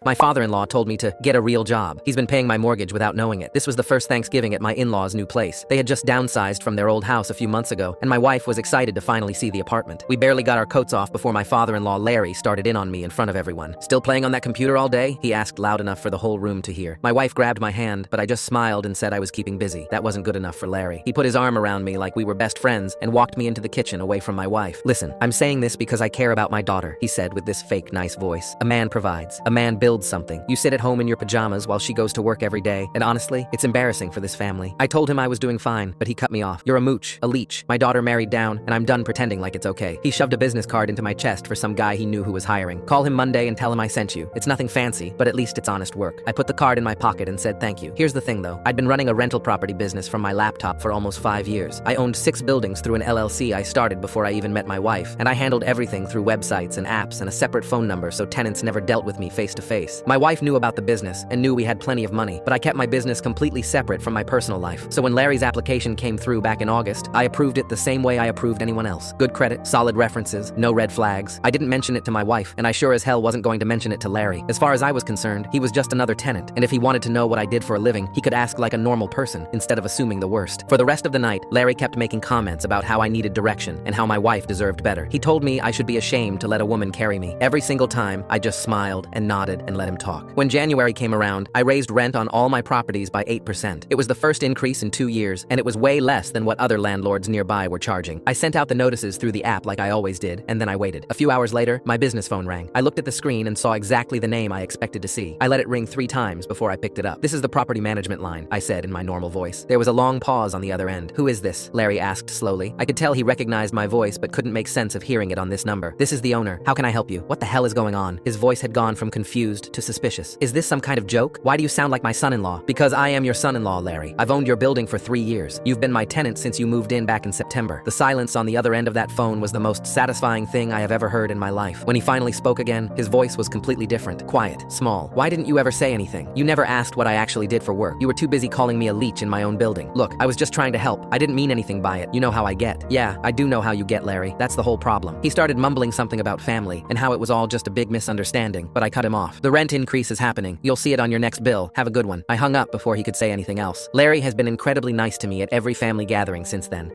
My father-in-law told me to get a real job. He's been paying my mortgage without knowing it. This was the first Thanksgiving at my in-laws' new place. They had just downsized from their old house a few months ago, and my wife was excited to finally see the apartment. We barely got our coats off before my father-in-law Larry started in on me in front of everyone. "Still playing on that computer all day?" he asked loud enough for the whole room to hear. My wife grabbed my hand, but I just smiled and said I was keeping busy. That wasn't good enough for Larry. He put his arm around me like we were best friends and walked me into the kitchen away from my wife. "Listen, I'm saying this because I care about my daughter," he said with this fake nice voice. "A man provides. A man builds something. You sit at home in your pajamas while she goes to work every day, and honestly, it's embarrassing for this family." I told him I was doing fine, but he cut me off. "You're a mooch, a leech. My daughter married down, and I'm done pretending like it's okay." He shoved a business card into my chest for some guy he knew who was hiring. "Call him Monday and tell him I sent you. It's nothing fancy, but at least it's honest work." I put the card in my pocket and said thank you. Here's the thing though, I'd been running a rental property business from my laptop for almost 5 years. I owned 6 buildings through an LLC I started before I even met my wife, and I handled everything through websites and apps and a separate phone number so tenants never dealt with me face to face. My wife knew about the business and knew we had plenty of money, but I kept my business completely separate from my personal life. So when Larry's application came through back in August, I approved it the same way I approved anyone else. Good credit, solid references, no red flags. I didn't mention it to my wife, and I sure as hell wasn't going to mention it to Larry. As far as I was concerned, he was just another tenant, and if he wanted to know what I did for a living, he could ask like a normal person instead of assuming the worst. For the rest of the night, Larry kept making comments about how I needed direction and how my wife deserved better. He told me I should be ashamed to let a woman carry me. Every single time, I just smiled and nodded and let him talk. When January came around, I raised rent on all my properties by 8%. It was the first increase in 2 years, and it was way less than what other landlords nearby were charging. I sent out the notices through the app like I always did, and then I waited. A few hours later, my business phone rang. I looked at the screen and saw exactly the name I expected to see. I let it ring 3 times before I picked it up. "This is the property management line," I said in my normal voice. There was a long pause on the other end. "Who is this?" Larry asked slowly. I could tell he recognized my voice but couldn't make sense of hearing it on this number. "This is the owner. How can I help you?" "What the hell is going on?" His voice had gone from confused to suspicious. "Is this some kind of joke? Why do you sound like my son-in-law?" "Because I am your son-in-law, Larry. I've owned your building for 3 years. You've been my tenant since you moved in back in September." The silence on the other end of that phone was the most satisfying thing I have ever heard in my life. When he finally spoke again, his voice was completely different. Quiet, small. "Why didn't you ever say anything? You never asked what I actually did for work. You were too busy calling me a leech in my own building. Look, I was just trying to help. I didn't mean anything by it. You know how I get." "Yeah, I do know how you get, Larry. That's the whole problem." He started mumbling something about family and how it was all just a big misunderstanding, but I cut him off. "The rent increase is happening. You'll see it on your next bill. Have a good one." I hung up before he could say anything else. Larry has been incredibly nice to me at every family gathering since then.